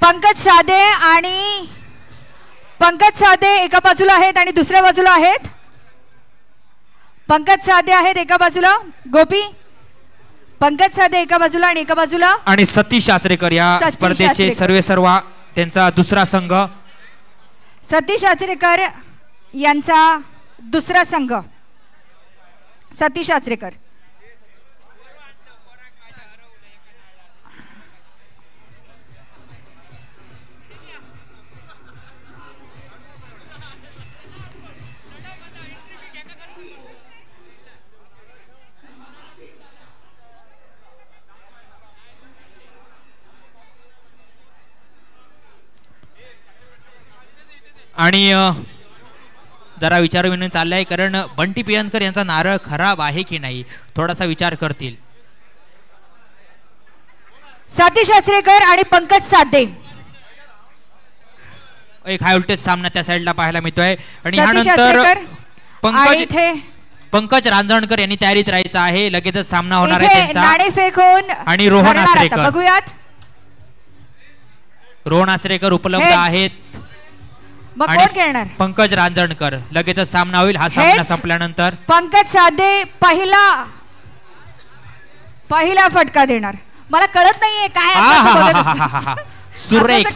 पंकज साधे एका बाजूला आहेत आणि दुसऱ्या बाजूला आहेत. पंकज साधे आहेत एका बाजूला, गोपी पंकज साधे एका बाजूला आणि एका बाजूला, आणि सतीश आचरेकर या स्पर्धेचे सर्वेसर्वा त्यांचा दुसरा संघ. सतीश आचरेकर यांचा दुसरा संघ. सतीश आचरेकर. आणि जरा विचार विनंती चाललाय, कारण बंटी पियनकर यांचा नारळ खराब आहे की नाही थोडासा विचार करतील. सतीश आचरेकर आणि पंकज साधे एक हाय व्होल्टेज सामना त्या साईडला पाहायला मिळतोय. आणि यानंतर पंकज रांजणकर यांनी तयारीत राहायचं आहे. लगेचच सामना होणार आहे त्यांचा. नाणेफेक होऊन आणि रोहन आचरेकर, बघूयात रोहन आचरेकर उपलब्ध आहेत. मग कोण खेळणार? पंकज रांजणकर. लगेचच सामना होईल हा सामना संपल्यानंतर. पंकज साधे पहिला फटका देणार. मला कळत नाहीये काय. सुरेख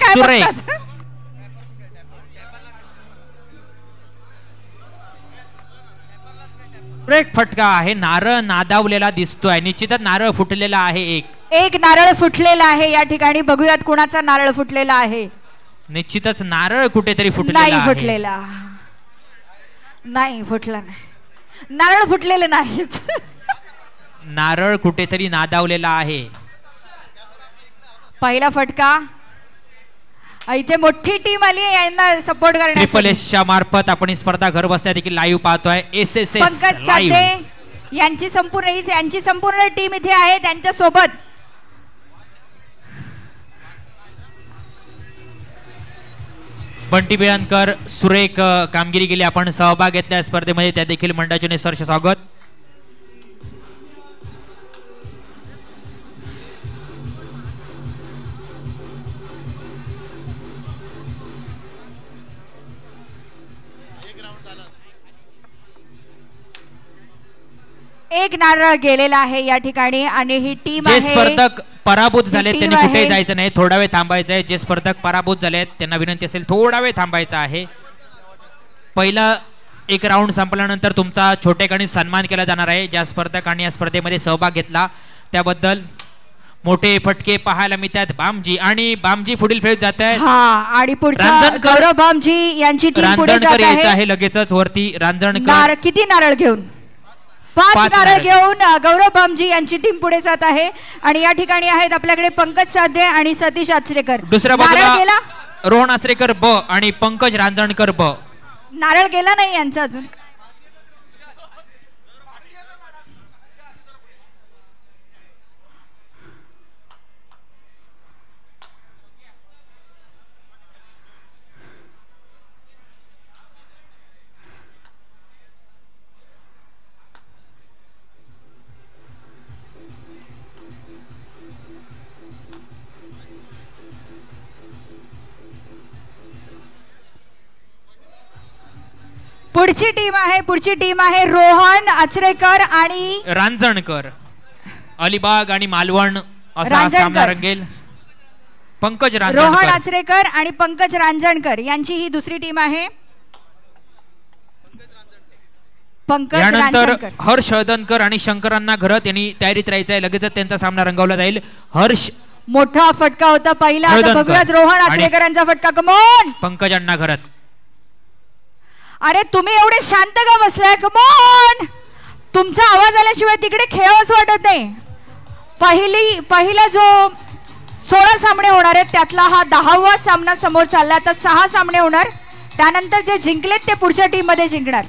फटका आहे. नारळ नादावलेला दिसतोय. निश्चितच नारळ फुटलेला आहे. एक नारळ फुटलेला आहे या ठिकाणी. बघूयात कुणाचा नारळ फुटलेला आहे. निश्चितच नारळ कुठेतरी फुटलेला नाही. फुटलेला नाही. फुटला नाही. नारळ फुटलेले नाहीत. नारळ कुठेतरी नादावलेला आहे. पहिला फटका. इथे मोठी टीम आली यांना सपोर्ट करण्यासाठी. ट्रिपल एसच्या मार्फत आपण ही स्पर्धा घर बसल्या देखील लाईव्ह पाहतोय. SSS पंकज साधे यांची संपूर्ण टीम इथे आहे. त्यांच्या सोबत बंटी पियनकर सुरेख कामगिरी केली. आपण सहभाग घेतल्या स्पर्धेमध्ये त्या देखील मंडळाचे सहर्ष स्वागत. एक नारळ गेलेला आहे या ठिकाणी. आणि ही टीम आहे. स्पर्धक पराभूत झाले त्यांनी कुठे जायचं नाही, थोडा वेळ थांबायचं आहे. जे स्पर्धक पराभूत झाले त्यांना विनंती असेल थोडा वेळ थांबायचा आहे. पहिला एक राऊंड संपल्यानंतर तुमचा छोटेखानी सन्मान केला जाणार आहे. ज्या स्पर्धकांनी या स्पर्धेमध्ये सहभाग घेतला त्याबद्दल. मोठे फटके पाहायला मिळतात. बामजी पुढील फेरीत जात आहेत. आणि गौरव बामजी यांची टीम पुढे जात आहे. लगेचच वरती रांजणकर किती नारळ घेऊन 5 नारळ घेऊन गौरव बामजी यांची टीम पुढे जात आहे. आणि या ठिकाणी आहेत आपल्याकडे पंकज साधे आणि सतीश आचरेकर. दुसऱ्या बाजूला रोहन आचरेकर ब आणि पंकज रांजणकर ब. नारळ गेला नाही यांचा अजून. पुढची टीम आहे रोहन आचरेकर आणि रांजणकर. अलिबाग आणि मालवण असा सामना रंगेल. रोहन आचरेकर आणि पंकज रांजणकर यांची ही दुसरी टीम आहे. यानंतर हर्ष हळदणकर आणि शंकरांना घरत यांनी तयारीत राहायचं आहे. लगेचच त्यांचा सामना रंगवला जाईल. हर्ष मोठा फटका होता पहिला. बघूयात रोहन आचरेकरांचा फटका. कमॉन पंकजांना घरत. अरे तुम्ही एवढे शांत का बसलाय? कमॉन. तुमचा आवाज आल्याशिवाय तिकडे खेळावंच वाटत नाही. पहिला जो 16 सामने होणार आहेत त्यातला हा 10वा सामना समोर चालला. आता 6 सामने होणार. त्यानंतर जे जिंकलेत ते पुढच्या टीम मध्ये जिंकणार.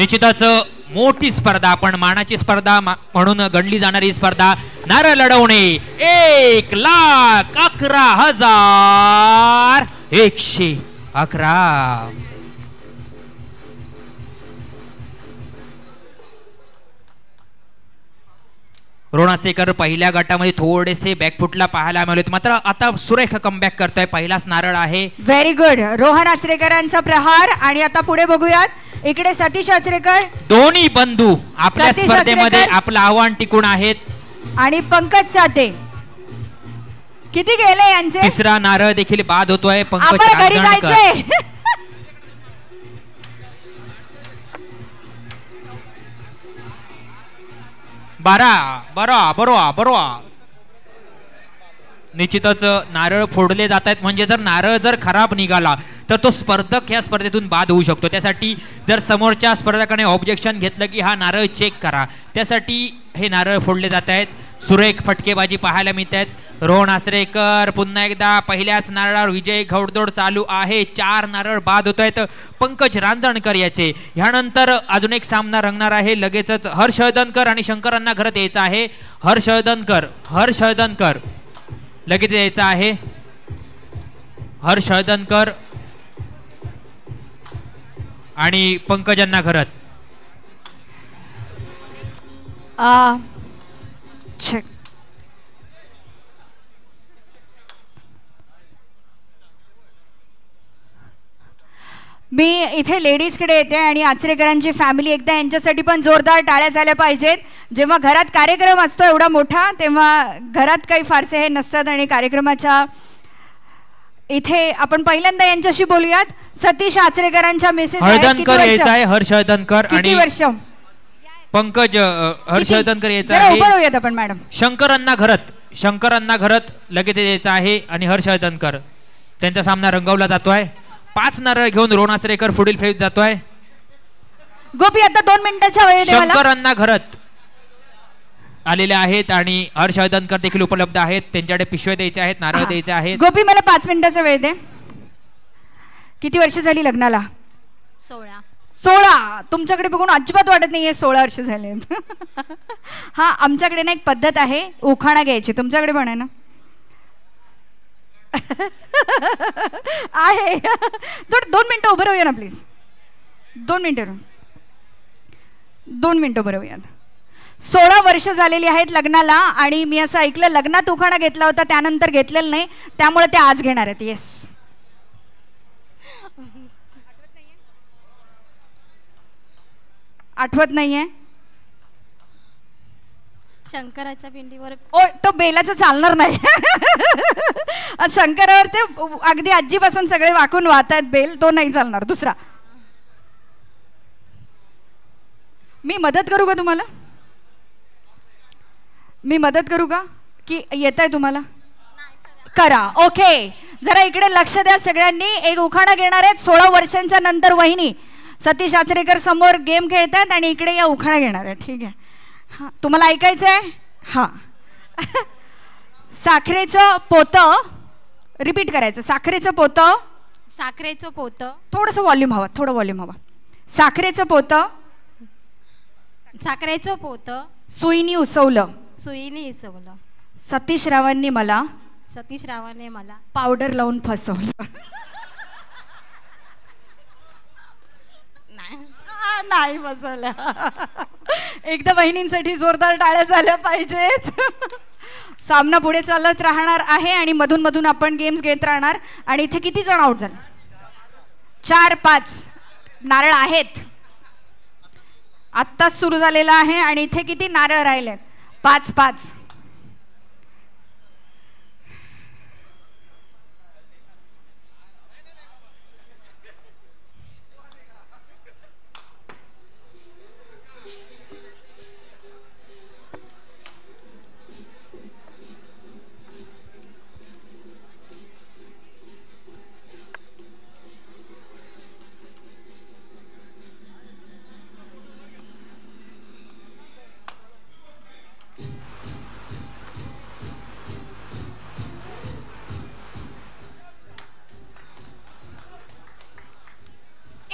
निश्चितच मोठी स्पर्धा, पण मानाची स्पर्धा म्हणून गणली जाणारी स्पर्धा. नारळ लढवणे 1,11,111. रोणाचेकर पहिल्या गटामध्ये थोडेसे बॅकफुटला पाहायला मिळत, मात्र आता सुरेख कमबॅक करतोय. पहिलाच नारळ आहे. Very good. रोहन आचरेकरांचा प्रहार. आणि आता पुढे बघूयात, इकडे सतीश आचरेकर. दोन्ही बंधू आपल्या स्पर्धेमध्ये आपलं आव्हान टिकून आहेत. आणि पंकज साते किती गेले यांचे. तिसरा नारळ देखील बाद होतोय. पंकज घरी जायचंय. बरोबर. निश्चितच नारळ फोडले जात आहेत, म्हणजे जर नारळ जर खराब निघाला तर तो स्पर्धक या स्पर्धेतून बाद होऊ शकतो. त्यासाठी जर समोरच्या स्पर्धकाने ऑब्जेक्शन घेतलं की हा नारळ चेक करा, त्यासाठी हे नारळ फोडले जात आहेत. सुरेख फटकेबाजी पाहायला मिळत आहेत. रोहन आचरेकर पुन्हा एकदा पहिल्याच नारळावर विजय घौडदौड चालू आहे. 4 नारळ बाद होत आहेत पंकज रांजणकर याचे. ह्यानंतर अजून एक सामना रंगणार आहे लगेचच. हर्षवर्धनकर आणि शंकरांना घरात यायचं आहे. हर्षवर्धनकर लगेच यायचं आहे. हर्षवर्धनकर आणि पंकजांना घरात. मी इथे लेडीजकडे येते आणि आचरेकरांची फॅमिली एकदा यांच्यासाठी पण जोरदार टाळ्या झाल्या पाहिजेत. जेव्हा घरात कार्यक्रम असतो एवढा मोठा, तेव्हा घरात काही फारसे हे नसतात. आणि कार्यक्रमाच्या इथे आपण पहिल्यांदा यांच्याशी बोलूयात. सतीश आचरेकरांच्या मिसेस हर्षवर्धनकर यायचं आहे. हर्षवर्धनकर आणि वर्ष पंकज हर्षवर्धनकर यायचं आहे. उभं राहूयात आपण मॅडम. शंकरांना घरात लगेच यायचं आहे. आणि हर्षवर्धनकर त्यांचा सामना रंगवला जातोय. 5 नारळ घेऊन रोहन आचरेकर पुढील फेरीत जातोय. गोपी आता 2 मिनिटाच्या वेळ दे मला. शंकरांना घरात आलेले आहेत आणि हर्षवर्धनकर देखील उपलब्ध आहेत. त्यांच्याकडे पिशव्या द्यायच्या आहेत, नारळ द्यायचे आहेत. गोपी मला 5 मिनिटाचा वेळ दे. किती वर्ष झाली लग्नाला. 16. तुमच्याकडे बघून अजिबात वाटत नाहीये 16 वर्ष झाले. हा, आमच्याकडे ना एक पद्धत आहे उखाणा घ्यायची. तुमच्याकडे पण आहे ना. आहे. थोडं 2 मिनिटं उभं राहूया ना प्लीज. 2 मिनिटं उभं राहूयात. 16 वर्ष झालेली आहेत लग्नाला. आणि मी असं ऐकलं लग्नात उखाणा घेतला होता, त्यानंतर घेतलेला नाही, त्यामुळे ते आज घेणार आहेत. येस. आठवत नाहीये. शंकराच्या पिंडीवर. ओ, तो बेलाचं चालणार नाही. शंकरावर ते अगदी आजीपासून सगळे वाकून वाहत आहेत बेल, तो नाही चालणार. दुसरा. मी मदत करू का तुम्हाला. मी मदत करू का की येत आहे तुम्हाला. करा. ओके, जरा इकडे लक्ष द्या सगळ्यांनी. एक उखाणा घेणार आहेत 16 वर्षांच्या नंतर. वहिनी सतीश आचरेकर समोर गेम खेळतात आणि इकडे या उखाणा घेणार आहे. ठीक आहे. हां, तुम्हाला ऐकायचं आहे. हां. साखरेचं पोतं. रिपीट करायचं. साखरेचं पोतं. थोडंसं व्हॉल्यूम हवं, थोडं व्हॉल्यूम हवं. साखरेचं पोतं. सुईनी उसवलं. सतीश रावांनी मला पावडर लावून फसवलं. नाही फसवलं. एकदा बहिणींसाठी जोरदार टाळ्या झाल्या पाहिजेत. सामना पुढे चालत राहणार आहे आणि मधून मधून आपण गेम्स घेत राहणार. आणि इथे किती जण आउट झाले. 4-5 नारळ आहेत. आत्ताच सुरू झालेला आहे. आणि इथे किती नारळ राहिलेत. 5-5.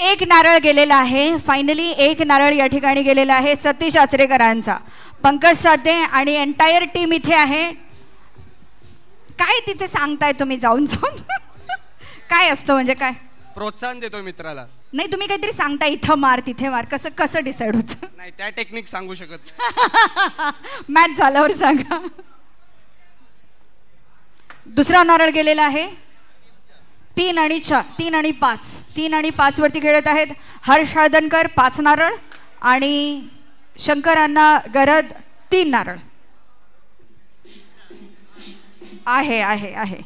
एक नारळ गेलेला आहे. फायनली एक नारळ या ठिकाणी गेलेला आहे सतीश आचरेकरांचा. पंकज साधे आणि एंटायर टीम इथे आहे. काय तिथे सांगताय तुम्ही जाऊन जाऊन काय असतं म्हणजे काय प्रोत्साहन देतो मित्राला. नाही तुम्ही काहीतरी सांगता इथं मार तिथे मार कसं कसं डिसाईड होतं. नाही त्या टेक्निक सांगू शकत नाही. मॅच झाल्यावर सांगा. दुसरा नारळ गेलेला आहे. 3 आणि 5 3 आणि 5 वरती खेळत आहेत हर्ष हळदणकर 5 नारळ आणि शंकर अण्णा गरद 3 नारळ आहे आहे आहे.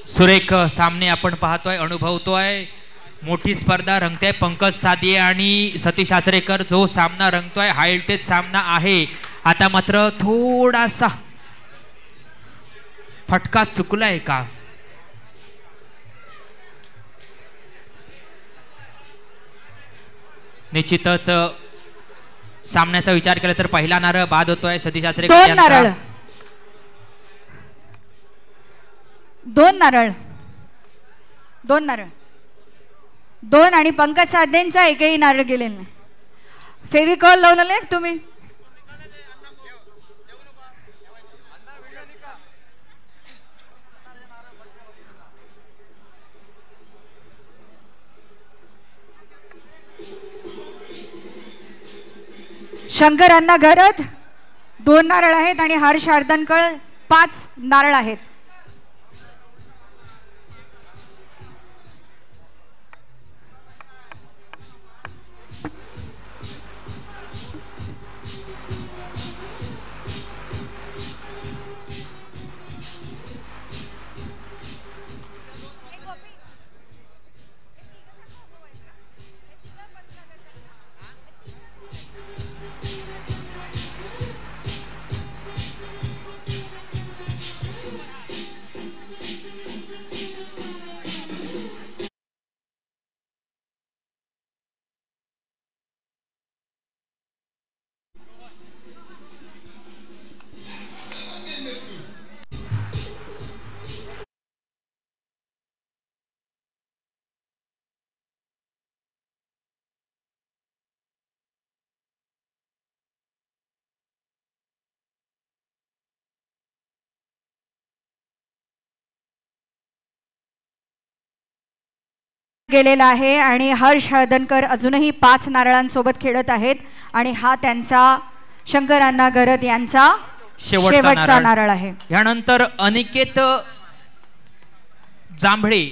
सुरेख सामने आपण पाहतोय अनुभवतोय. मोठी स्पर्धा रंगते. पंकज सादिये आणि सतीश आचरेकर जो सामना रंगतोय हाय व्होल्टेज सामना आहे. आता मात्र थोडासा फटका चुकलाय का निश्चितच सामन्याचा विचार केला तर पहिला नारळ बाद होतोय सतीश आचरेकर यांचा. 2 नारळ 2 आणि पंकज साधेंचा एकही नारळ गेलेला नाही. फेविकॉल लावून आले तुम्ही. शंकर अण्णा गरद 2 नारळ आहेत आणि हर्ष हळदणकर 5 नारळ आहेत. गेलेला आहे आणि हर्ष हळदणकर अजूनही 5 नारळांसोबत खेळत आहेत आणि हा त्यांचा शंकर अण्णा गरद यांचा शेवटचा नारळ आहे. यानंतर अनिकेत जांभळे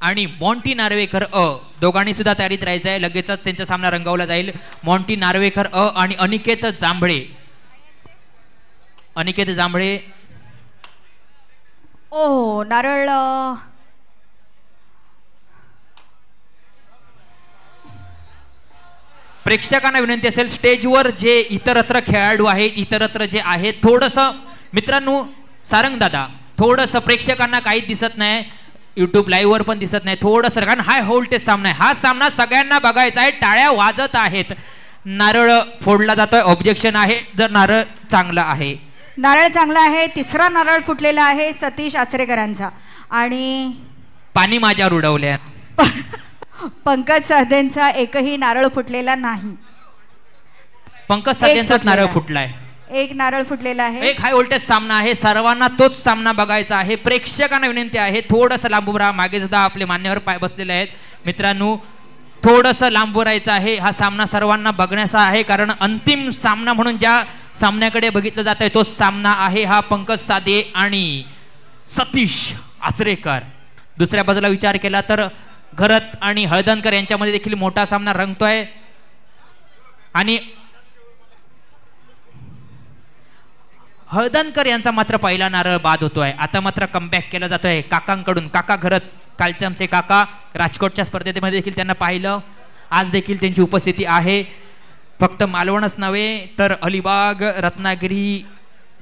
आणि मॉन्टी नार्वेकर दोघांनी सुद्धा तयारीत राहायचं आहे. लगेचच त्यांचा सामना रंगवला जाईल. मॉन्टी नार्वेकर आणि अनिकेत जांभळे. अनिकेत जांभळे ओ नारळ प्रेक्षकांना विनंती असेल स्टेजवर जे इतरत्र खेळाडू आहेत इतरत्र जे आहेत थोडंसं मित्रांनो सारंग दादा थोडंसं प्रेक्षकांना काही दिसत नाही. यूट्यूब लाईव्ह वर पण दिसत नाही थोडंसं कारण हाय व्होल्टेज सामना आहे. हा सामना सगळ्यांना बघायचा आहे. टाळ्या वाजत आहेत. नारळ फोडला जातोय. ऑब्जेक्शन आहे जर नारळ चांगला आहे. नारळ चांगला आहे. तिसरा नारळ फुटलेला आहे सतीश आचरेकरांचा आणि पाणी माझ्यावर उडवले. पंकज साधेंचा एकही नारळ फुटलेला नाही. पंकज साधेंचाच नारळ फुटलाय. एक नारळ फुटलेला आहे. एक हाय व्होल्टेज सामना आहे. सर्वांना तोच सामना बघायचा आहे. प्रेक्षकांना विनंती आहे थोडंसं लांब राहा. मागे सुद्धा आपले मान्यवर पाय बसलेले आहेत. मित्रांनो थोडंसं लांब राहायचं आहे. हा सामना सर्वांना बघण्याचा आहे कारण अंतिम सामना म्हणून ज्या सामन्याकडे बघितलं जात आहे तोच सामना आहे हा पंकज साधे आणि सतीश आचरेकर. दुसऱ्या बाजूला विचार केला तर गरद आणि हळदणकर यांच्यामध्ये देखील मोठा सामना रंगतोय आणि हळदणकर यांचा मात्र पहिला नारळ बाद होतोय. आता मात्र कमबॅक केला जातोय काकांकडून. काका गरद कालचे आमचे काका राजकोटच्या स्पर्धेमध्ये देखील त्यांना पाहिलं. आज देखील त्यांची उपस्थिती आहे. फक्त मालवणच नव्हे तर अलिबाग रत्नागिरी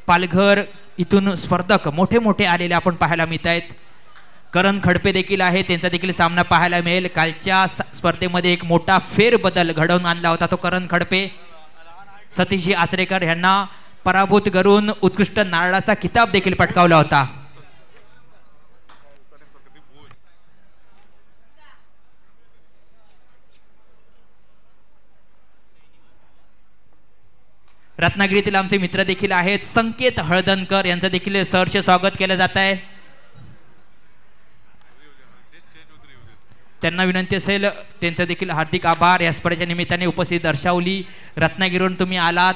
पालघर इथून स्पर्धक मोठे मोठे आलेले आपण पाहायला मिळत आहेत. करण खडपे देखील आहे, त्यांचा देखील सामना पाहायला मिळेल. कालच्या स्पर्धेमध्ये एक मोठा फेरबदल घडवून आणला होता तो करण खडपे. सतीशजी आचरेकर यांना पराभूत करून उत्कृष्ट नारळाचा किताब देखील पटकावला होता. रत्नागिरीतील आमचे मित्र देखील आहेत, संकेत हळदणकर यांचं देखील सहर्ष स्वागत केलं जात आहे. त्यांना विनंती असेल, त्यांचं देखील हार्दिक आभार या स्पर्धेच्या निमित्ताने उपस्थित दर्शवली. रत्नागिरीवरून तुम्ही आलात.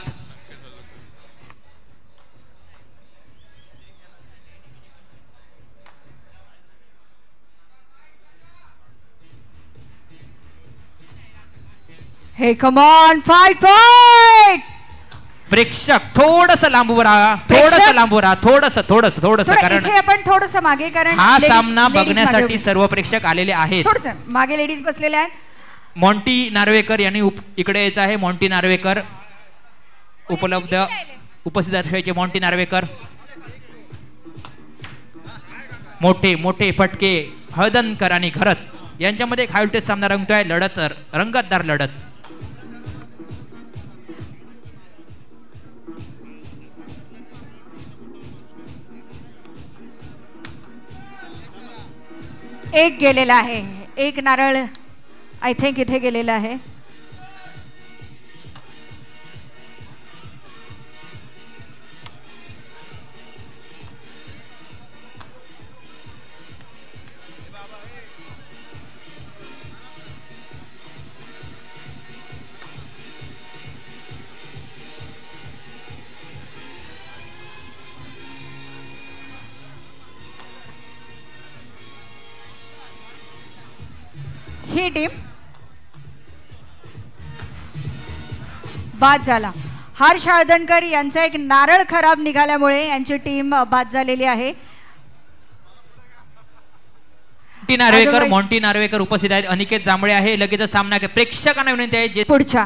हे कम ऑन फाइट. प्रेक्षक थोडस लांबवर राहा, थोडस कारण आपण थोडस मागे, कारण हा सामना बघण्यासाठी सर्व प्रेक्षक आलेले आहेत. थोडस मागे लेडीज बसलेले आहेत. मॉन्टी नार्वेकर यांनी इकडे यायचं आहे. मॉन्टी नार्वेकर उपस्थित दर्शवायचे. मॉन्टी नार्वेकर मोठे मोठे फटके. हळदणकर आणि घरत यांच्यामध्ये एक हाय व्होल्टेज सामना रंगतोय. लढत रंगतदार लढत. एक गेलेला आहे, एक नारळ आय थिंक इथे गेलेला आहे. ही टीम बाद झाला. हर्ष हळदणकर यांचा एक नारळ खराब निघाल्यामुळे यांची टीम बाद झालेली आहे. मॉन्टी नार्वेकर उपस्थित आहेत. अनिकेत जांभळे आहे. लगेच सामना प्रेक्षकांना विनंती आहे जे पुढच्या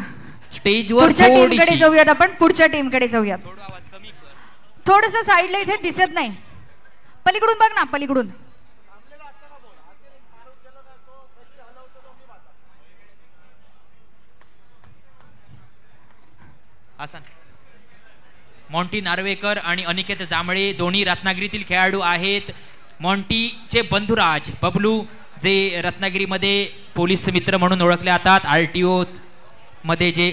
स्टेजवर टीमकडे जाऊयात. आपण पुढच्या टीमकडे जाऊयात. थोडस साईडला इथे दिसत नाही. पलीकडून बघ ना, पलीकडून. मॉन्टी नार्वेकर आणि अनिकेत जांभळे दोन्ही रत्नागिरीतील खेळाडू आहेत. मॉन्टीचे बंधुराज बबलू जे रत्नागिरीमध्ये पोलीस मित्र म्हणून ओळखले जातात, RTO मध्ये जे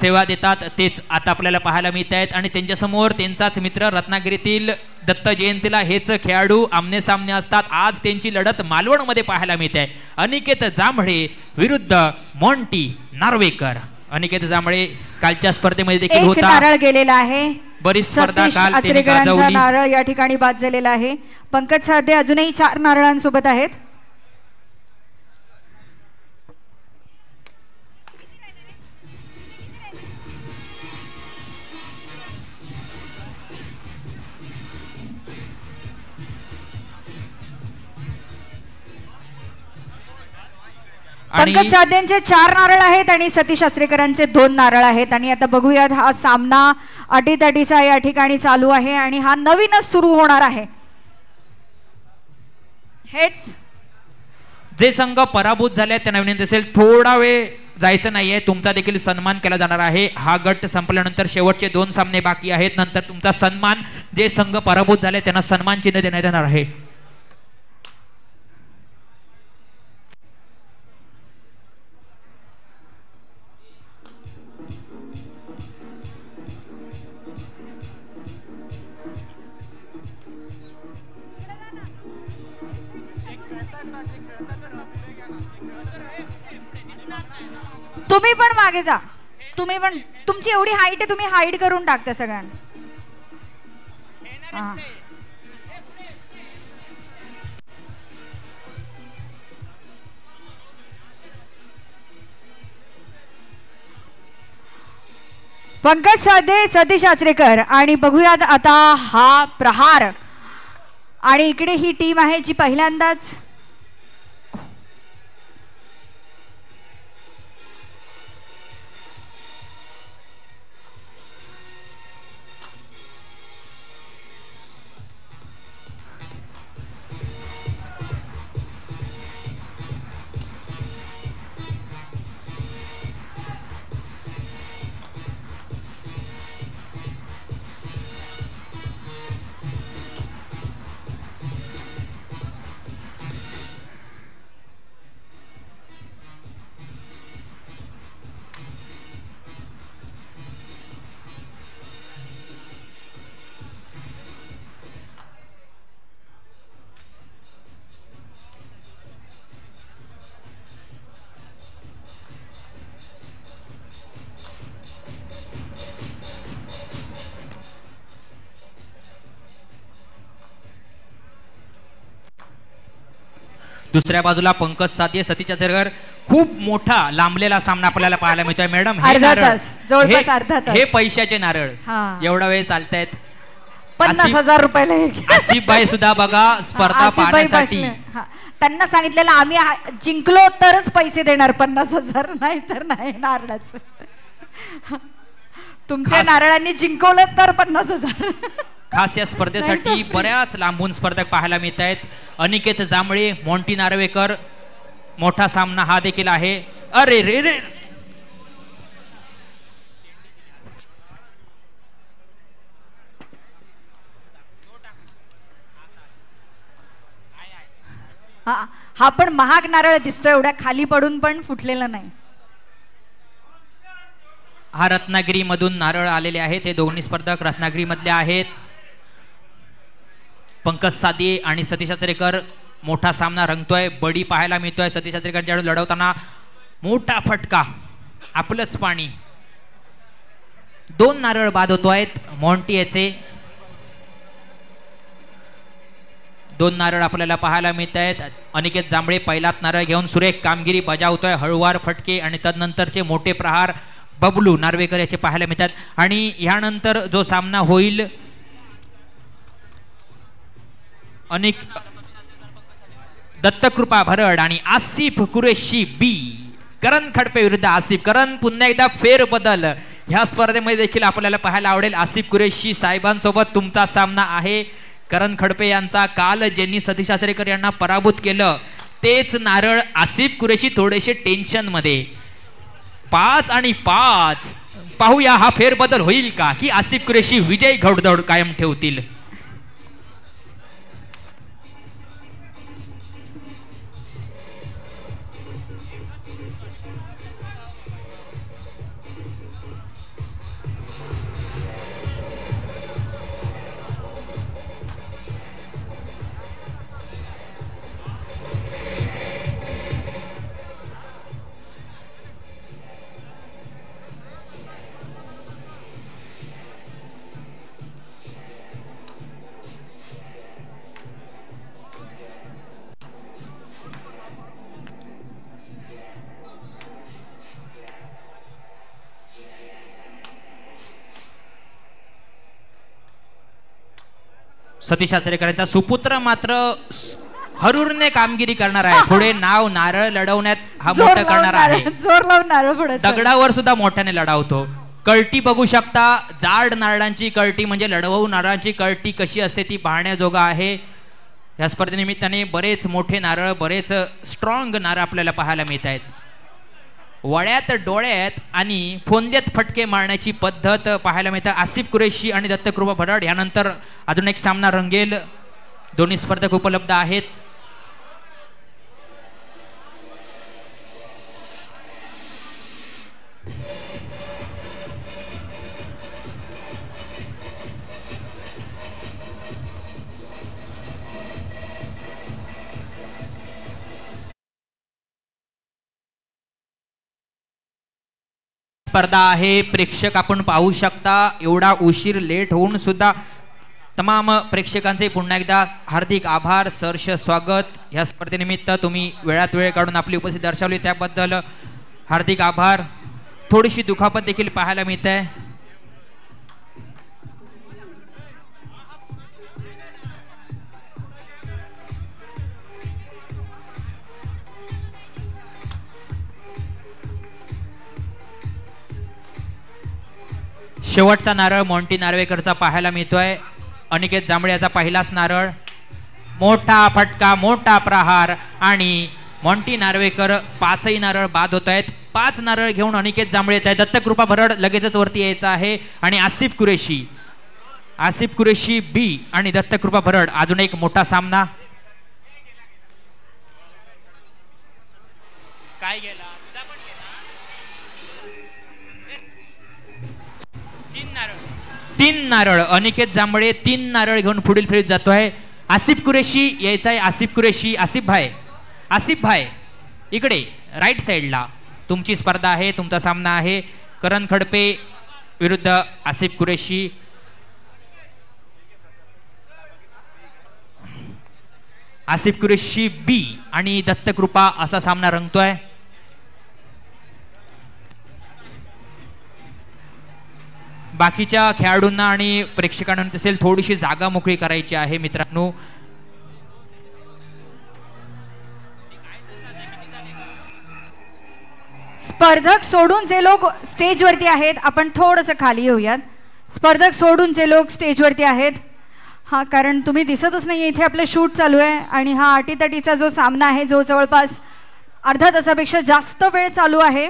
सेवा देतात, तेच आता आपल्याला पाहायला मिळत आहेत. आणि त्यांच्यासमोर त्यांचाच मित्र रत्नागिरीतील दत्त जयंतीला हेच खेळाडू आमने सामने असतात. आज त्यांची लढत मालवणमध्ये पाहायला मिळते आहे. अनिकेत जांभळे विरुद्ध मॉन्टी नार्वेकर. अनिकेत जांभळे कालच्या स्पर्धेमध्ये देखील होता. नारळ गेलेला आहे. बरीच स्पर्धा काल त्यांनी गाजवली. नारळ या ठिकाणी बाद झालेला आहे. पंकज साधे अजूनही 4 नारळांसोबत आहेत. पंकज साधेंचे 4 नारळ आहेत आणि सतीश आचरेकरांचे 2 नारळ आहेत. आणि आता बघूयात, हा सामना अटीतटीचा या ठिकाणी चालू आहे आणि हा नवीनच सुरू होणार आहे. हेड्स जे संघ पराभूत झाले त्यांना विनंती असेल, थोडा वेळ जायचं नाहीये. तुमचा देखील सन्मान केला जाणार आहे. हा गट संपल्यानंतर शेवटचे 2 सामने बाकी आहेत. नंतर तुमचा सन्मान, जे संघ पराभूत झाले त्यांना सन्मान चिन्ह देण्यात येणार आहे. तुम्ही पण मागे जा. तुम्ही पण, तुमची एवढी हाईट आहे, तुम्ही हाईड करून टाकता सगळ्यांना. पंकज साधे, सतीश आचरेकर. आणि बघूयात आता हा प्रहार. आणि इकडे ही टीम आहे जी पहिल्यांदाच दुसऱ्या बाजूला पंकज सातये सतीश आचरेकर. खूप मोठा लांबलेला सामना आपल्याला पाहायला मिळतोय मॅडम. अर्धा तास, जवळपास अर्धा तास. हे पैशाचे नारळ हा. एवढा वेळ चालतायत. 50,000 रुपयाला एक. आसिफबाई सुद्धा बघा स्पर्धा आसिफबाई पाहण्यासाठी. बसले. हा. त्यांना सांगितलेलं आम्ही जिंकलो तरच पैसे देणार 50,000, नाही तर नाही नारळाचं. तुमच्या नारळांनी जिंकवलं तर 50,000. खास या स्पर्धेसाठी बऱ्याच लांबून स्पर्धक पाहायला मिळत आहेत. अनिकेत जांभळे, मॉन्टी नार्वेकर. मोठा सामना हा देखील आहे. अरे रे रे, हा पण महाग नारळ दिसतोय, एवढ्या खाली पडून पण फुटलेला नाही. हा रत्नागिरी मधून नारळ आलेले आहेत. हे दोन्ही स्पर्धक रत्नागिरी मधले आहेत. पंकज सातये आणि सतीश आचरेकर. मोठा सामना रंगतोय. बडी पाहायला मिळतोय. सतीश आचरेकर लढवताना मोठा फटका, आपलंच पाणी. 2 नारळ बाद होतोयत मॉन्टियाचे. 2 नारळ आपल्याला पाहायला मिळत आहेत. अनिकेत जांभळे पहिलाच नारळ घेऊन सुरेख कामगिरी बजावतोय. हळूवार फटके आणि तदनंतरचे मोठे प्रहार बबलू नार्वेकर याचे पाहायला मिळतात. आणि यानंतर जो सामना होईल दत्तकृपा भरड आणि आसिफ कुरेशी बी. करण खडपे विरुद्ध आसिफ. करण पुन्हा एकदा फेरबदल ह्या स्पर्धेमध्ये देखील आपल्याला पाहायला आवडेल. आसिफ कुरेशी साहेबांसोबत तुमचा सामना आहे. करण खडपे यांचा काल ज्यांनी सतीश आचरेकर यांना पराभूत केलं तेच नारळ आसिफ कुरेशी थोडेसे टेन्शन मध्ये. 5 आणि 5. पाहूया हा फेरबदल होईल का की आसिफ कुरेशी विजय घोडदौड कायम ठेवतील. सतीश आचरेकरांचा सुपुत्र मात्र हरूरने कामगिरी करणार आहे. पुढे नाव नारळ लढवण्यात हा मोठा करणार आहे. जोर लावून नारळ फोडत. दगडावर सुद्धा मोठ्याने लढावतो. कळटी बघू शकता. जाड नारळांची कळटी म्हणजे लढवू नारळांची कळटी कशी असते ती पाहण्याजोगा आहे. या स्पर्धेनिमित्ताने बरेच मोठे नारळ, बरेच स्ट्रॉंग नारळ आपल्याला पाहायला मिळत आहेत. वळ्यात डोळ्यात आणि फोंद्यात फटके मारण्याची पद्धत पाहायला मिळते. आसिफ कुरेशी आणि दत्तकृपा भरड. यानंतर अजून एक सामना रंगेल. दोन्ही स्पर्धक उपलब्ध आहेत. स्पर्धा आहे. प्रेक्षक आपण पाहू शकता. एवढा उशीर लेट होऊन सुद्धा तमाम प्रेक्षकांचे पुन्हा एकदा हार्दिक आभार, सहर्ष स्वागत. ह्या स्पर्धेनिमित्त तुम्ही वेळात वेळ काढून आपली उपस्थिती दर्शवली त्याबद्दल हार्दिक आभार. थोडीशी दुखापत देखील पाहायला मिळते. शेवटचा नारळ मॉन्टी नार्वेकरचा पाहायला मिळतोय. अनिकेत जांभळे याचा पहिलाच नारळ. मोठा फटका, मोठा प्रहार आणि मॉन्टी नार्वेकर 5ही नारळ बाद होत आहेत. 5 नारळ घेऊन अनिकेत जांभळे येत आहेत. दत्तकृपा भरड लगेचच वरती यायचं आहे. आणि आसिफ कुरेशी बी आणि दत्तकृपा भरड. अजून एक मोठा सामना. काय गेला 3 नारळ. अनिकेत जांभळे 3 नारळ घेऊन पुढील फेरीत जातोय. आसिफ कुरेशी यायचा आहे. आसिफ कुरेशी, आसिफ भाई इकडे राईट साइडला तुमची स्पर्धा आहे, तुमचा सामना आहे. करण खडपे विरुद्ध आसिफ कुरेशी. आसिफ कुरेशी बी आणि दत्तकृपा असा सामना रंगतोय. बाकीच्या खेळाडूंना आणि प्रेक्षकांना तसेल थोडीशी जागा मोकळी करायची आहे मित्रांनो. स्पर्धक सोडून जे लोक स्टेजवरती आहेत आपण थोडंसं खाली येऊयात. स्पर्धक सोडून जे लोक स्टेजवरती आहेत, हा कारण तुम्ही दिसतच नाही इथे आपलं शूट चालू आहे आणि हा अटीतटीचा जो सामना आहे जो जवळपास अर्धा तासापेक्षा जास्त वेळ चालू आहे.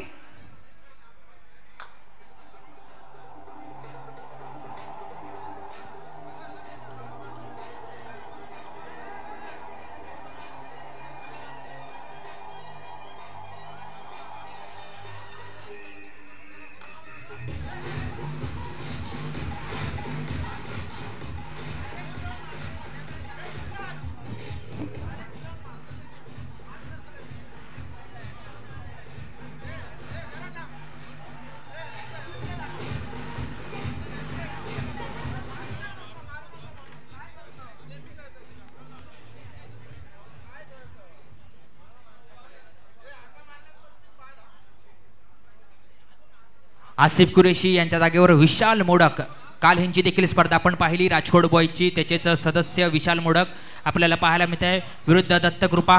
आसिफ कुरेशी यांच्या जागेवर विशाल मोडक. काल ह्यांची देखील स्पर्धा आपण पाहिली राजकोट बॉयची. त्याचेच सदस्य विशाल मोडक आपल्याला पाहायला मिळत आहे विरुद्ध दत्तकृपा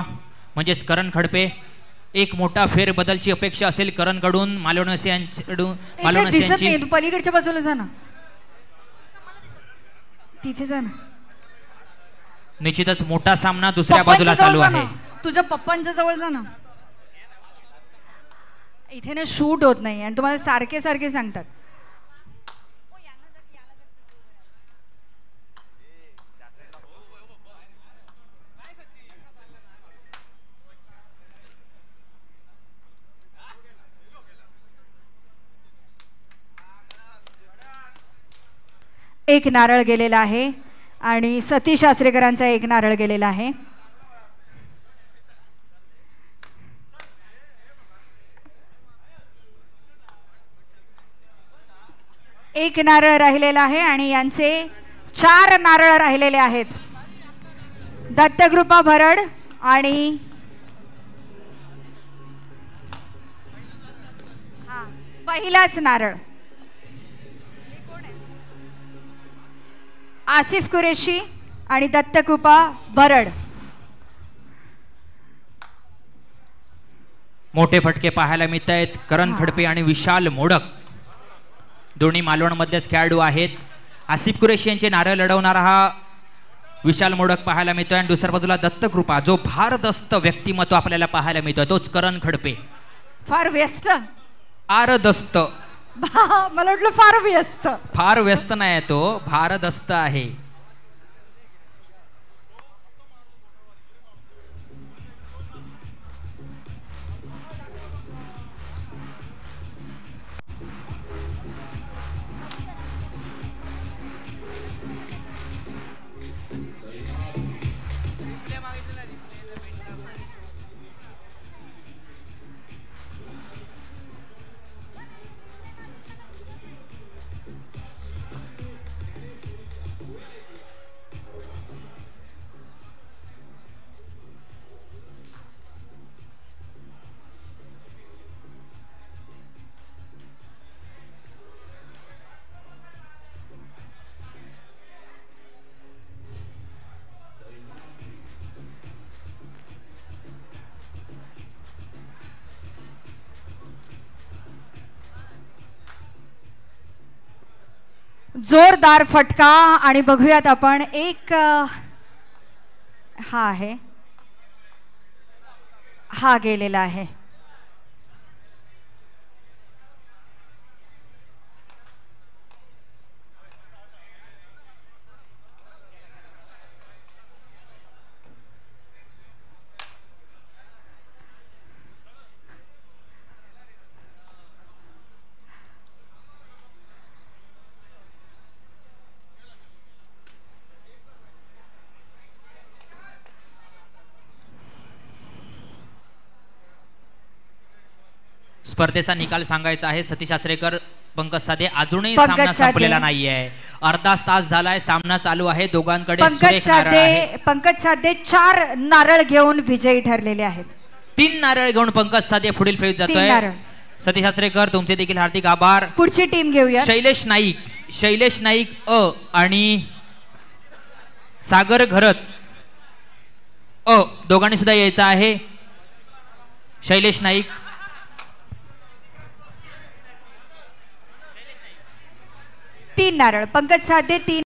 म्हणजेच करण खडपे. एक मोठा फेरबदलची अपेक्षा असेल करणकडून. मालवणवासी यांची तू पलीकडच्या बाजूला जा ना, तिथे जा ना. निश्चितच मोठा सामना दुसऱ्या बाजूला चालू आहे. तुझ्या पप्पांच्या जवळ जा ना, इथे ना शूट होत नाही आणि तुम्हाला सारखे सारखे सांगतात. एक नारळ गेलेला आहे आणि सतीश आचरेकरांचा एक नारळ गेलेला आहे. एक नारळ राहिलेला आहे आणि यांचे 4 नारळ राहिलेले आहेत. दत्तकृपा भरड आणि पहिलाच नारळ आसिफ कुरेशी आणि दत्तकृपा भरड. मोठे फटके पाहायला मिळत आहेत. करण खडपे आणि विशाल मोडक दोन्ही मालवण मधलेच खेळाडू आहेत. आसिफ कुरेशी यांचे नारळ लढवणारा हा विशाल मोडक पाहायला मिळतोय आणि दुसऱ्या बाजूला दत्तकृपा जो भारदस्त व्यक्तिमत्व आपल्याला पाहायला मिळतोय तोच करण खडपे. फार व्यस्त भारदस्त. मला वाटलं फार व्यस्त. फार व्यस्त नाही तो, भारदस्त आहे. जोरदार फटका आणि बघूयात आपण एक हा आहे, हा गेलेला आहे. स्पर्धेचा निकाल सांगायचा आहे. सतीश आचरेकर पंकज साधे अजूनही पंकज सामना साधे. संपलेला नाहीये. अर्धा तास झालाय, सामना चालू आहे. दोघांकडे सुरेख नारळ आहे. पंकज साधे 4 नारळ घेऊन विजयी ठरलेले आहेत. 3 नारळ घेऊन पंकज साधे पुढील फेरीत 3 जातोय. नारळ. सतीश आचरेकर तुमचे देखील हार्दिक आभार. पुढची टीम घेऊया. शैलेश नाईक अ आणि सागर घरत अ दोघांनी सुद्धा यायचं आहे. शैलेश नाईक 3 नारळ. पंकज साधे 3